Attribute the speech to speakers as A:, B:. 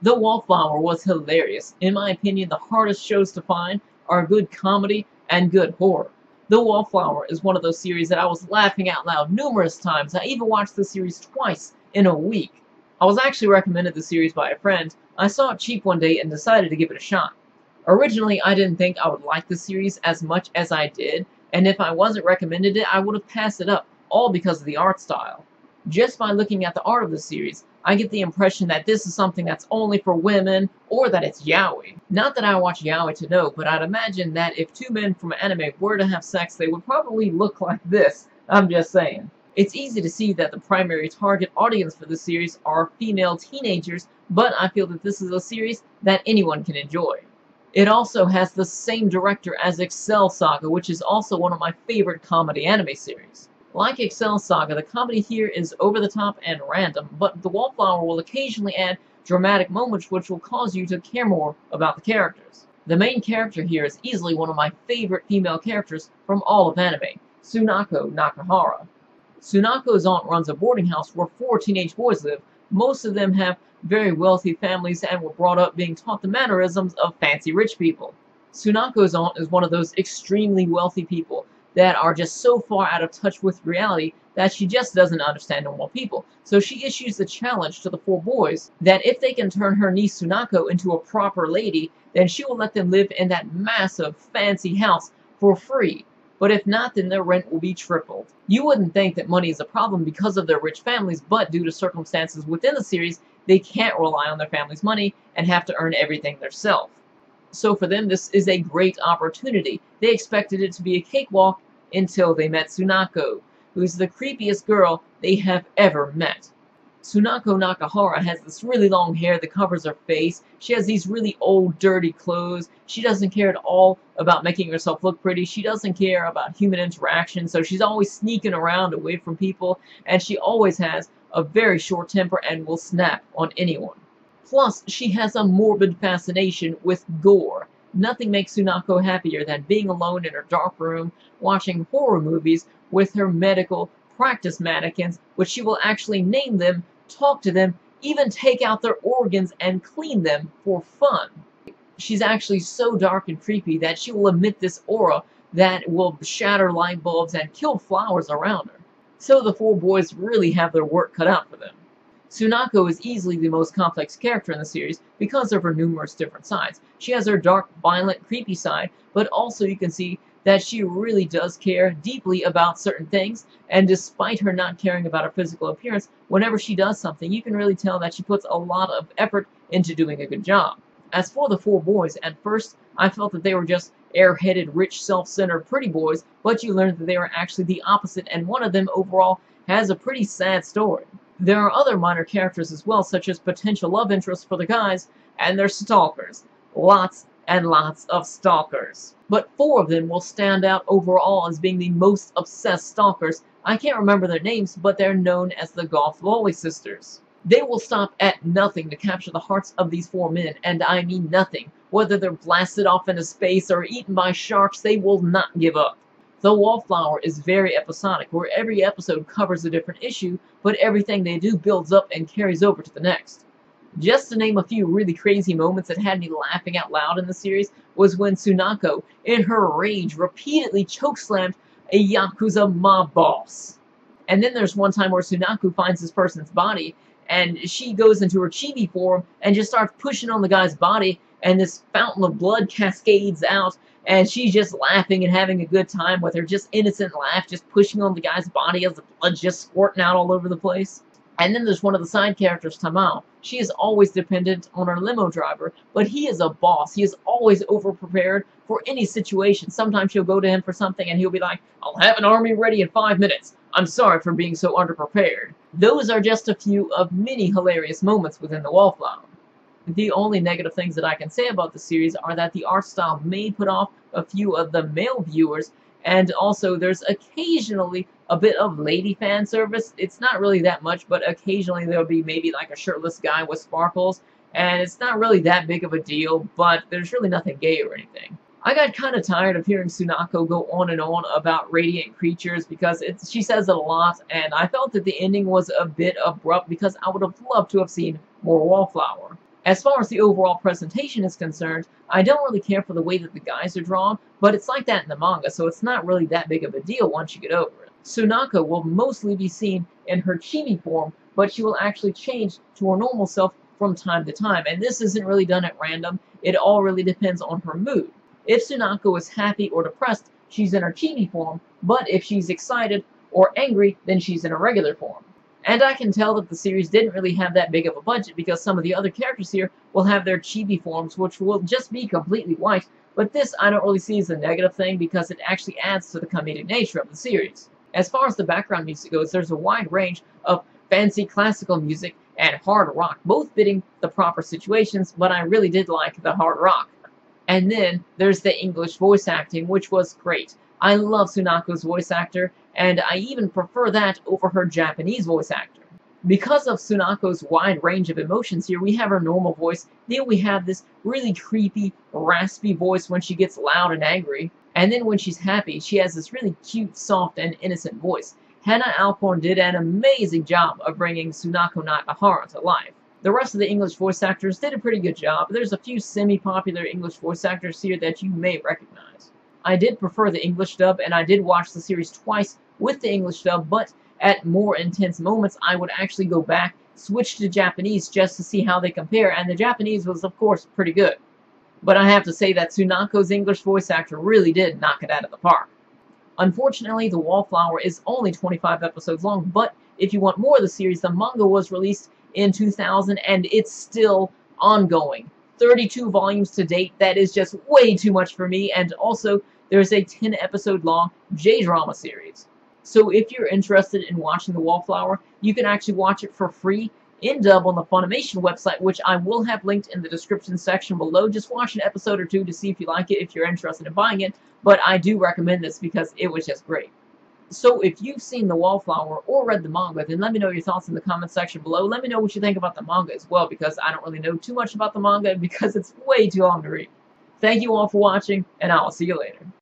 A: The Wallflower was hilarious. In my opinion, the hardest shows to find are good comedy and good horror. The Wallflower is one of those series that I was laughing out loud numerous times. I even watched the series twice in a week. I was actually recommended the series by a friend. I saw it cheap one day and decided to give it a shot. Originally, I didn't think I would like the series as much as I did, and if I wasn't recommended it, I would have passed it up, all because of the art style. Just by looking at the art of the series, I get the impression that this is something that's only for women, or that it's yaoi. Not that I watch yaoi to know, but I'd imagine that if two men from anime were to have sex, they would probably look like this. I'm just saying. It's easy to see that the primary target audience for this series are female teenagers, but I feel that this is a series that anyone can enjoy. It also has the same director as Excel Saga, which is also one of my favorite comedy anime series. Like Excel Saga, the comedy here is over the top and random, but The Wallflower will occasionally add dramatic moments which will cause you to care more about the characters. The main character here is easily one of my favorite female characters from all of anime, Tsunako Nakahara. Tsunako's aunt runs a boarding house where 4 teenage boys live. Most of them have very wealthy families and were brought up being taught the mannerisms of fancy rich people. Tsunako's aunt is one of those extremely wealthy people that are just so far out of touch with reality that she just doesn't understand normal people. So she issues the challenge to the 4 boys that if they can turn her niece Tsunako into a proper lady, then she will let them live in that massive fancy house for free. But if not, then their rent will be tripled. You wouldn't think that money is a problem because of their rich families, but due to circumstances within the series, they can't rely on their family's money and have to earn everything themselves. So for them, this is a great opportunity. They expected it to be a cakewalk until they met Tsunako, who's the creepiest girl they have ever met. Tsunako Nakahara has this really long hair that covers her face. She has these really old, dirty clothes. She doesn't care at all about making herself look pretty. She doesn't care about human interaction, so she's always sneaking around away from people, and she always has a very short temper and will snap on anyone. Plus, she has a morbid fascination with gore. Nothing makes Tsunako happier than being alone in her dark room, watching horror movies with her medical practice mannequins, which she will actually name them, talk to them, even take out their organs and clean them for fun. She's actually so dark and creepy that she will emit this aura that will shatter light bulbs and kill flowers around her. So the 4 boys really have their work cut out for them. Tsunako is easily the most complex character in the series because of her numerous different sides. She has her dark, violent, creepy side, but also you can see that she really does care deeply about certain things, and despite her not caring about her physical appearance, whenever she does something, you can really tell that she puts a lot of effort into doing a good job. As for the 4 boys, at first I felt that they were just airheaded, rich, self-centered, pretty boys, but you learn that they are actually the opposite, and one of them overall has a pretty sad story. There are other minor characters as well, such as potential love interests for the guys, and their stalkers. Lots and lots of stalkers. But 4 of them will stand out overall as being the most obsessed stalkers. I can't remember their names, but they're known as the Goth Lolly Sisters. They will stop at nothing to capture the hearts of these 4 men, and I mean nothing. Whether they're blasted off into space or eaten by sharks, they will not give up. The Wallflower is very episodic, where every episode covers a different issue, but everything they do builds up and carries over to the next. Just to name a few really crazy moments that had me laughing out loud in the series was when Tsunako, in her rage, repeatedly chokeslammed a Yakuza mob boss. And then there's one time where Tsunako finds this person's body, and she goes into her chibi form and just starts pushing on the guy's body, and this fountain of blood cascades out, and she's just laughing and having a good time with her just innocent laugh, just pushing on the guy's body as the blood's just squirting out all over the place. And then there's one of the side characters, Tamao. She is always dependent on her limo driver, but he is a boss. He is always over-prepared for any situation. Sometimes she'll go to him for something and he'll be like, "I'll have an army ready in 5 minutes. I'm sorry for being so underprepared." Those are just a few of many hilarious moments within The Wallflower. The only negative things that I can say about the series are that the art style may put off a few of the male viewers, and also there's occasionally a bit of lady fan service. It's not really that much, but occasionally there'll be maybe like a shirtless guy with sparkles, and it's not really that big of a deal, but there's really nothing gay or anything. I got kind of tired of hearing Tsunako go on and on about radiant creatures because she says it a lot, and I felt that the ending was a bit abrupt because I would have loved to have seen more Wallflower. As far as the overall presentation is concerned, I don't really care for the way that the guys are drawn, but it's like that in the manga, so it's not really that big of a deal once you get over it. Sunako will mostly be seen in her chibi form, but she will actually change to her normal self from time to time, and this isn't really done at random. It all really depends on her mood. If Sunako is happy or depressed, she's in her chibi form, but if she's excited or angry, then she's in her regular form. And I can tell that the series didn't really have that big of a budget because some of the other characters here will have their chibi forms, which will just be completely white, but this I don't really see as a negative thing because it actually adds to the comedic nature of the series. As far as the background music goes, there's a wide range of fancy classical music and hard rock, both fitting the proper situations, but I really did like the hard rock. And then there's the English voice acting, which was great. I love Sunako's voice actor, and I even prefer that over her Japanese voice actor. Because of Sunako's wide range of emotions here, we have her normal voice, then we have this really creepy, raspy voice when she gets loud and angry, and then when she's happy, she has this really cute, soft, and innocent voice. Hannah Alcorn did an amazing job of bringing Sunako Nakahara to life. The rest of the English voice actors did a pretty good job. There's a few semi-popular English voice actors here that you may recognize. I did prefer the English dub, and I did watch the series twice with the English dub, but at more intense moments, I would actually go back, switch to Japanese just to see how they compare, and the Japanese was, of course, pretty good. But I have to say that Sunako's English voice actor really did knock it out of the park. Unfortunately, the Wallflower is only 25 episodes long, but if you want more of the series, the manga was released in 2000, and it's still ongoing. 32 volumes to date. That is just way too much for me, and also there's a 10-episode long J-drama series. So if you're interested in watching the Wallflower, you can actually watch it for free in dub on the Funimation website, which I will have linked in the description section below. Just watch an episode or two to see if you like it, if you're interested in buying it, but I do recommend this because it was just great. So if you've seen the Wallflower or read the manga, then let me know your thoughts in the comment section below. Let me know what you think about the manga as well, because I don't really know too much about the manga because it's way too long to read. Thank you all for watching, and I will see you later.